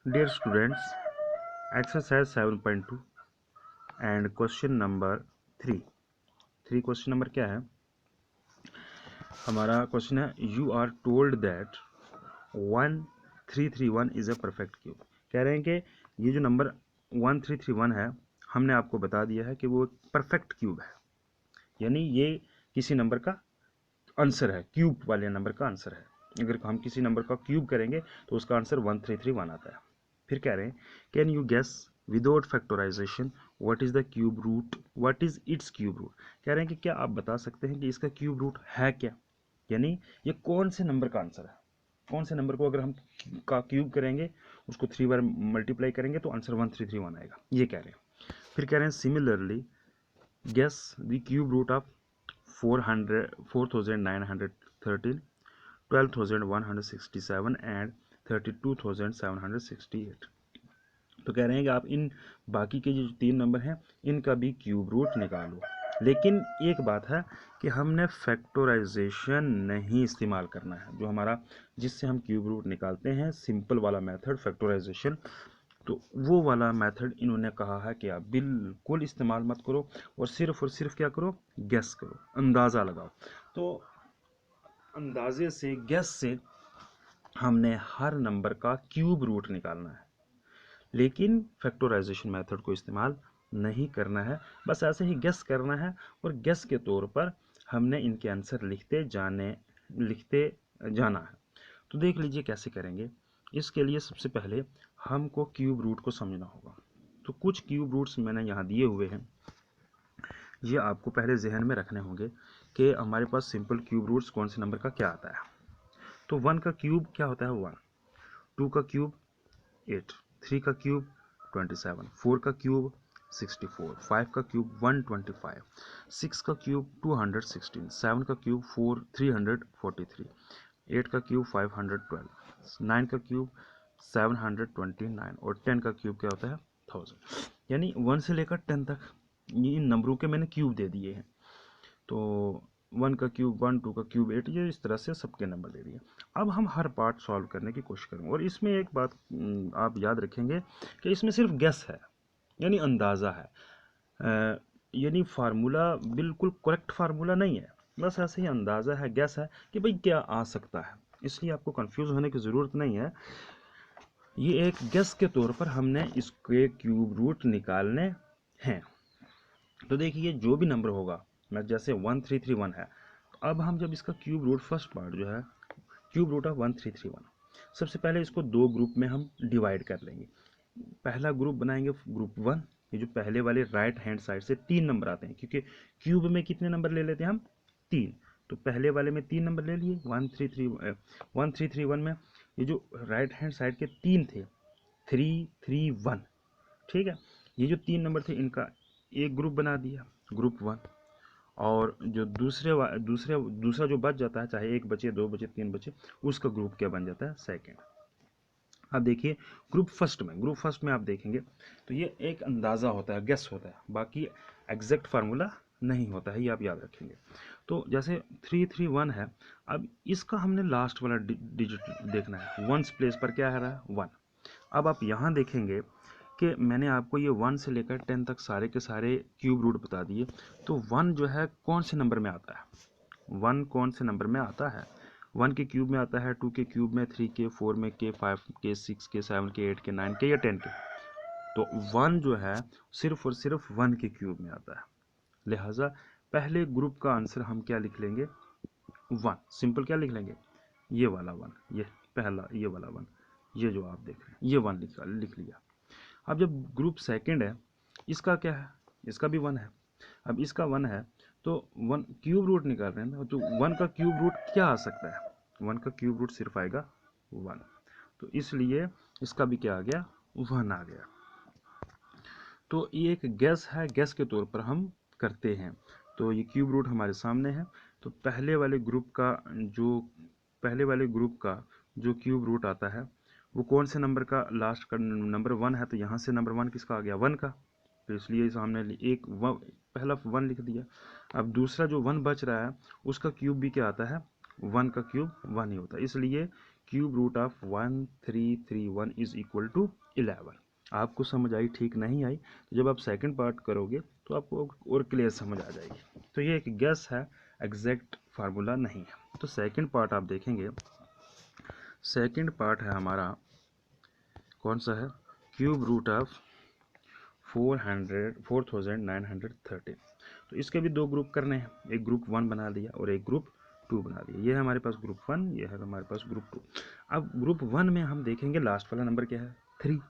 Dear students, exercise 7.2 and question number 3. Question number क्या है हमारा? क्वेश्चन है you are told that 1331 is a perfect cube. कह रहे हैं कि ये जो नंबर 1331 है हमने आपको बता दिया है कि वो परफेक्ट क्यूब है, यानी ये किसी नंबर का आंसर है, क्यूब वाले नंबर का आंसर है। अगर हम किसी नंबर का क्यूब करेंगे तो उसका आंसर 1331 आता है। फिर कह रहे हैं can you guess without factorization what is the cube root, what is its cube root. कह रहे हैं कि क्या आप बता सकते हैं कि इसका क्यूब रूट है क्या, यानी ये कौन से नंबर का आंसर है, कौन से नंबर को अगर हम का क्यूब करेंगे उसको 3 बार मल्टीप्लाई करेंगे तो आंसर 1331 आएगा, ये कह रहे हैं। फिर कह रहे हैं similarly guess the cube root of 4913, 12,167 and 32,768। तो कह रहे हैं कि आप इन बाकी के जो 3 नंबर हैं इनका भी क्यूब रूट निकालो, लेकिन एक बात है कि हमने फैक्टराइजेशन नहीं इस्तेमाल करना है। जो हमारा जिससे हम क्यूब रूट निकालते हैं सिंपल वाला मेथड फैक्टराइजेशन, तो वो वाला मेथड इन्होंने कहा है कि आप बिल्कुल इस्तेमाल मत करो और सिर्फ क्या करो, गेस करो, अंदाज़ा लगाओ। तो अंदाजे से, गेस से हमने हर नंबर का क्यूब रूट निकालना है, लेकिन फैक्टराइजेशन मेथड को इस्तेमाल नहीं करना है, बस ऐसे ही गेस करना है और गेस के तौर पर हमने इनके आंसर लिखते जाना है। तो देख लीजिए कैसे करेंगे। इसके लिए सबसे पहले हमको क्यूब रूट को समझना होगा। तो कुछ क्यूब रूट्स मैंने यहाँ दिए हुए हैं, ये आपको पहले जहन में रखने होंगे कि हमारे पास सिंपल क्यूब रूट्स कौन से नंबर का क्या आता है। तो 1 का क्यूब क्या होता है 1, 2 का क्यूब 8, 3 का क्यूब 27, 4 का क्यूब 64, 5 का क्यूब 125, 6 का क्यूब 216, 7 का क्यूब 343, 8 का क्यूब 512, 9 का क्यूब 729 और 10 का क्यूब क्या होता है 1000। यानी 1 से लेकर 10 तक इन नंबरों के मैंने क्यूब दे दिए हैं। तो 1 का क्यूब 1, 2 का क्यूब 8, ये इस तरह से सबके नंबर दे दिए। अब हम हर पार्ट सॉल्व करने की कोशिश करेंगे और इसमें एक बात आप याद रखेंगे कि इसमें सिर्फ गेस है, यानी अंदाज़ा है, यानी फार्मूला बिल्कुल करेक्ट फार्मूला नहीं है, बस ऐसे ही अंदाज़ा है, गेस है कि भाई क्या आ सकता है। इसलिए आपको कंफ्यूज होने की ज़रूरत नहीं है, ये एक गेस के तौर पर हमने इसके क्यूब रूट निकालने हैं। तो देखिए जो भी नंबर होगा, मैं जैसे 1331 है, तो अब हम जब इसका क्यूब रूट फर्स्ट पार्ट जो है क्यूब रूट ऑफ 1331, सबसे पहले इसको 2 ग्रुप में हम डिवाइड कर लेंगे। पहला ग्रुप बनाएंगे ग्रुप 1, ये जो पहले वाले राइट हैंड साइड से 3 नंबर आते हैं, क्योंकि क्यूब में कितने नंबर ले लेते हैं हम 3, तो पहले वाले में 3 नंबर ले लिए। 1331 में ये जो राइट हैंड साइड के 3 थे 331, ठीक है, ये जो 3 नंबर थे इनका एक ग्रुप बना दिया ग्रुप 1, और जो दूसरा जो बच जाता है, चाहे 1 बचे 2 बचे 3 बचे, उसका ग्रुप क्या बन जाता है सेकंड। अब देखिए ग्रुप फर्स्ट में आप देखेंगे तो ये एक अंदाज़ा होता है, गेस होता है, बाकी एग्जैक्ट फार्मूला नहीं होता है, ये आप याद रखेंगे। तो जैसे 331 है, अब इसका हमने लास्ट वाला डिजिट देखना है, 1 प्लेस पर क्या है रहा है 1। अब आप यहाँ देखेंगे कि मैंने आपको ये 1 से लेकर 10 तक सारे के सारे क्यूब रूट बता दिए। तो 1 जो है कौन से नंबर में आता है, 1 कौन से नंबर में आता है, 1 के क्यूब में आता है, 2 के क्यूब में, 3 के, 4 में के, 5 के, 6 के, 7 के, 8 के, 9 के या 10 के। तो 1 जो है सिर्फ और सिर्फ 1 के क्यूब में आता है, लिहाजा पहले ग्रुप का आंसर हम क्या लिख लेंगे 1, सिंपल क्या लिख लेंगे, ये वाला 1, ये पहला ये वाला 1, ये जो आप देख रहे हैं ये 1 लिख लिया। अब जब ग्रुप सेकंड है, इसका क्या है, इसका भी 1 है। अब इसका 1 है तो 1 क्यूब रूट निकाल रहे हैं ना, तो 1 का क्यूब रूट क्या आ सकता है, 1 का क्यूब रूट सिर्फ आएगा 1, तो इसलिए इसका भी क्या आ गया 1 आ गया। तो ये एक गैस है, गैस के तौर पर हम करते हैं। तो ये क्यूब रूट हमारे सामने है, तो पहले वाले ग्रुप का जो क्यूब रूट आता है वो कौन से नंबर का, लास्ट का नंबर 1 है, तो यहाँ से नंबर 1 किसका आ गया 1 का, तो इसलिए हमने पहला 1 लिख दिया। अब दूसरा जो 1 बच रहा है उसका क्यूब भी क्या आता है 1 का क्यूब 1 ही होता है, इसलिए cube root of 1331 is equal to 11। आपको समझ आई? ठीक नहीं आई तो जब आप सेकंड पार्ट करोगे तो आपको और क्लियर समझ आ जाएगी। तो ये एक गेस है, एग्जैक्ट फार्मूला नहीं है। तो सेकंड पार्ट आप देखेंगे, सेकंड पार्ट है हमारा कौन सा है, क्यूब रूट ऑफ 4913। तो इसके भी दो ग्रुप करने हैं, एक ग्रुप 1 बना दिया और एक ग्रुप 2 बना दिया। ये है हमारे पास ग्रुप 1, ये है हमारे पास ग्रुप 2। अब ग्रुप 1 में हम देखेंगे लास्ट वाला नंबर क्या है, 3।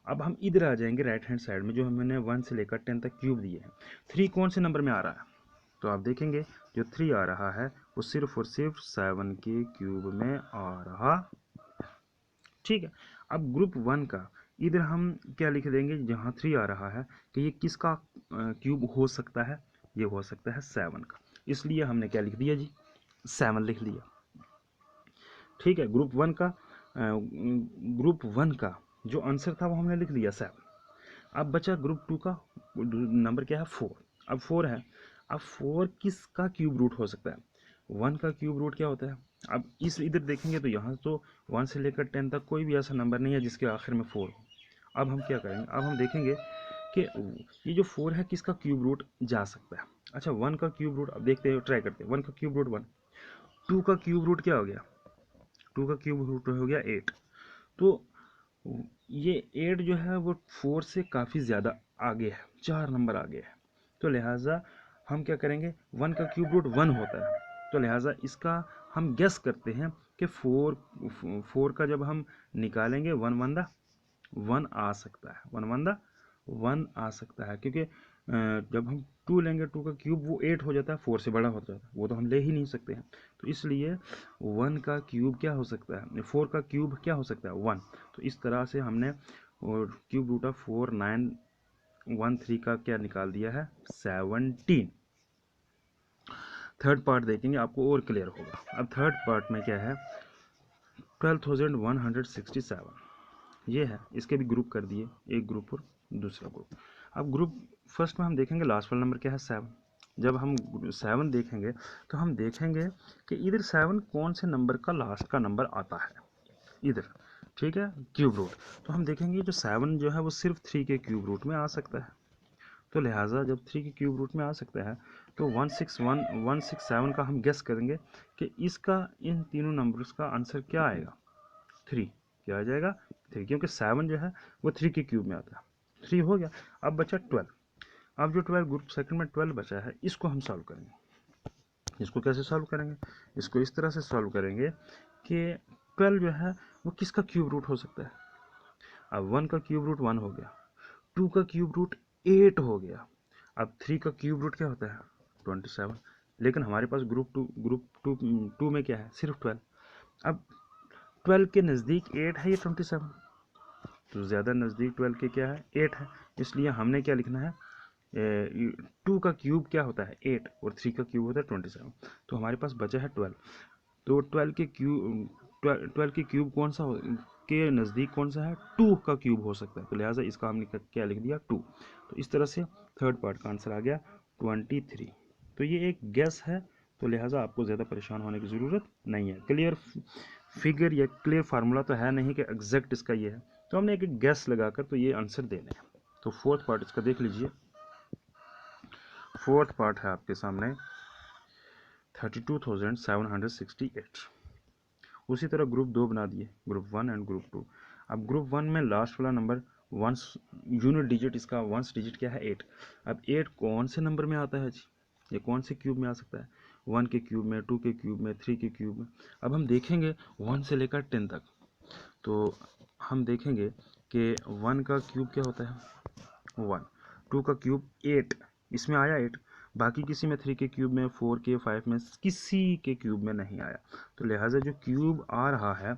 अब हम इधर आ जाएंगे राइट हैंड साइड में, जो हमने 1 से लेकर 10 तक क्यूब दिए हैं। 3 कौन से नंबर में आ रहा है, तो आप देखेंगे जो 3 आ रहा है वो सिर्फ और सिर्फ 7 के क्यूब में आ रहा। ठीक है, अब ग्रुप 1 का इधर हम क्या लिख देंगे, जहाँ 3 आ रहा है कि ये किसका क्यूब हो सकता है, ये हो सकता है 7 का, इसलिए हमने क्या लिख दिया जी, 7 लिख दिया। ठीक है, ग्रुप 1 का जो आंसर था वो हमने लिख दिया 7। अब बचा ग्रुप 2 का नंबर क्या है, 4। अब 4 है, अब 4 किसका क्यूब रूट हो सकता है, 1 का क्यूब रूट क्या होता है। अब इस इधर देखेंगे तो यहाँ तो 1 से लेकर 10 तक कोई भी ऐसा नंबर नहीं है जिसके आखिर में 4 हो। अब हम क्या करेंगे, अब हम देखेंगे कि ये जो 4 है किसका क्यूब रूट जा सकता है। अच्छा, 1 का क्यूब रूट अब देखते हैं, ट्राई करते हैं। 1 का क्यूब रूट 1, 2 का क्यूब रूट क्या हो गया, 2 का क्यूब रूट हो गया 8। तो ये 8 जो है वो 4 से काफ़ी ज़्यादा आगे है, 4 नंबर आगे है। तो लिहाजा हम क्या करेंगे, 1 का क्यूब रूट 1 होता है, तो लिहाजा इसका हम गेस करते हैं कि 4 का जब हम निकालेंगे 1 1 दा 1 आ सकता है, 1 1 दा 1 आ सकता है, क्योंकि जब हम 2 लेंगे 2 का क्यूब वो 8 हो जाता है, 4 से बड़ा हो जाता है, वो तो हम ले ही नहीं सकते हैं। तो इसलिए 1 का क्यूब क्या हो सकता है, 4 का क्यूब क्या हो सकता है, 1। तो इस तरह से हमने और क्यूब रूट ऑफ 4913 का क्या निकाल दिया है, 17। थर्ड पार्ट देखेंगे आपको और क्लियर होगा। अब थर्ड पार्ट में क्या है, 12,167 ये है, इसके भी ग्रुप कर दिए, एक ग्रुप और दूसरा ग्रुप। अब ग्रुप फर्स्ट में हम देखेंगे लास्ट वाला नंबर क्या है, 7। जब हम 7 देखेंगे तो हम देखेंगे कि इधर 7 कौन से नंबर का लास्ट का नंबर आता है इधर। ठीक है, क्यूब रूट, तो हम देखेंगे जो 7 जो है वो सिर्फ 3 के क्यूब रूट में आ सकता है। तो लिहाजा जब 3 के क्यूब रूट में आ सकता है तो 167 का हम गेस करेंगे कि इसका इन तीनों नंबर्स का आंसर क्या आएगा, 3। क्या आ जाएगा, 3, क्योंकि 7 जो है वो 3 के क्यूब में आता है। 3 हो गया, अब बचा 12। अब जो 12 ग्रुप सेकंड में 12 बचा है, इसको हम सॉल्व करेंगे। इसको कैसे सॉल्व करेंगे, इसको इस तरह से सॉल्व करेंगे कि 12 जो है वो किसका क्यूब रूट हो सकता है। अब 1 का क्यूब रूट 1 हो गया, 2 का क्यूब रूट 8 हो गया, अब 3 का क्यूब रूट क्या होता है, 27। लेकिन हमारे पास ग्रुप टू में क्या है, सिर्फ 12। अब 12 के नज़दीक 8 है या 27, तो ज़्यादा नज़दीक 12 के क्या है, 8 है। इसलिए हमने क्या लिखना है, 2 का क्यूब क्या होता है, 8, और 3 का क्यूब होता है 27। तो हमारे पास बचा है 12। तो 12 के क्यूब कौन सा के नज़दीक कौन सा है, 2 का क्यूब हो सकता है। तो लिहाजा इसका हमने क्या लिख दिया, 2। तो इस तरह से थर्ड पार्ट का आंसर आ गया 23। तो ये एक गेस है, तो लिहाजा आपको ज़्यादा परेशान होने की ज़रूरत नहीं है। क्लियर फिगर या क्लियर फार्मूला तो है नहीं कि एग्जैक्ट इसका ये है, तो हमने एक गैस लगाकर तो ये आंसर देने हैं। तो फोर्थ पार्ट इसका देख लीजिए। फोर्थ पार्ट है आपके सामने 32,768। उसी तरह ग्रुप 2 बना दिए, ग्रुप 1 एंड ग्रुप 2। अब ग्रुप 1 में लास्ट वाला नंबर वंस यूनिट डिजिट, इसका वंस डिजिट क्या है, 8। अब 8 कौन से नंबर में आता है जी, ये कौन से क्यूब में आ सकता है, 1 के क्यूब में, 2 के क्यूब में, 3 के क्यूब में। अब हम देखेंगे 1 से लेकर 10 तक, तो हम देखेंगे कि 1 का क्यूब क्या होता है, 1, 2 का क्यूब 8, इसमें आया 8, बाकी किसी में 3 के क्यूब में, 4 के, 5 में, किसी के क्यूब में नहीं आया। तो लिहाजा जो क्यूब आ रहा है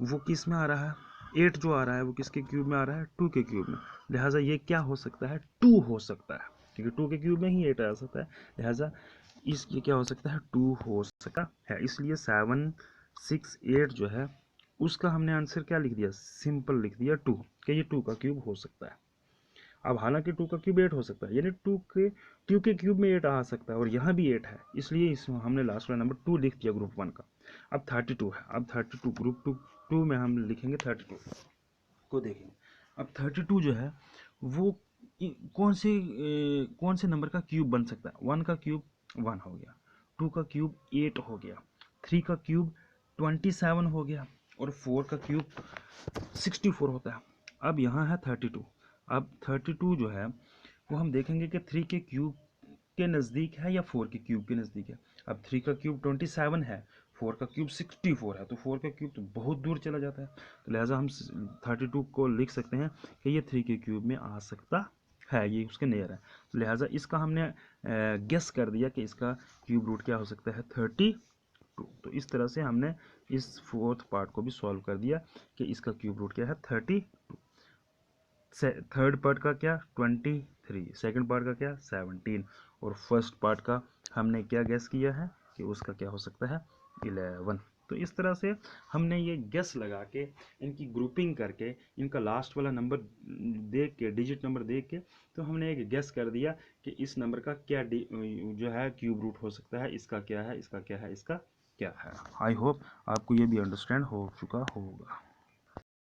वो किस में आ रहा है, 8 जो आ रहा है वो किसके क्यूब में आ रहा है, 2 के क्यूब में। लिहाजा ये क्या हो सकता है, 2 हो सकता है, क्योंकि 2 के क्यूब में ही 8 आ सकता है। लिहाजा ये क्या हो सकता है, 2 हो सकता है। इसलिए 7 6 8 जो है उसका हमने आंसर क्या लिख दिया, सिंपल लिख दिया 2, कि ये 2 का क्यूब हो सकता है। अब हालांकि 2 का क्यूब 8 हो सकता है, यानी 2 के क्यूब में 8 आ सकता है और यहाँ भी 8 है, इसलिए इसमें हमने लास्ट वाला नंबर 2 लिख दिया ग्रुप 1 का। अब 32 है, अब 32 ग्रुप 2 में हम लिखेंगे 32 को देखेंगे। अब 32 जो है वो कौन से नंबर का क्यूब बन सकता है। 1 का क्यूब 1 हो गया, 2 का क्यूब 8 हो गया, 3 का क्यूब 27 हो गया और 4 का क्यूब 64 होता है। अब यहाँ है 32। अब 32 जो है वो हम देखेंगे कि 3 के क्यूब के नज़दीक है या 4 के क्यूब के नज़दीक है। अब 3 का क्यूब 27 है, 4 का क्यूब 64 है, तो 4 का क्यूब तो बहुत दूर चला जाता है, तो लिहाजा हम 32 को लिख सकते हैं कि ये 3 के क्यूब में आ सकता है, ये उसके नियर है। तो लिहाजा इसका हमने गेस कर दिया कि इसका क्यूब रूट क्या हो सकता है 32। तो इस तरह से हमने इस फोर्थ पार्ट को भी सॉल्व कर दिया कि इसका क्यूब रूट क्या है 32। थर्ड पार्ट का क्या 23, सेकंड पार्ट का क्या 17 और फर्स्ट पार्ट का हमने क्या गेस किया है कि उसका क्या हो सकता है 11। तो इस तरह से हमने ये गेस लगा के इनकी ग्रुपिंग करके इनका लास्ट वाला नंबर देख के, डिजिट नंबर देख के, तो हमने एक गेस कर दिया कि इस नंबर का क्या जो है क्यूब रूट हो सकता है, इसका क्या है, इसका क्या है, इसका क्या है। आई होप आपको ये भी अंडरस्टैंड हो चुका होगा।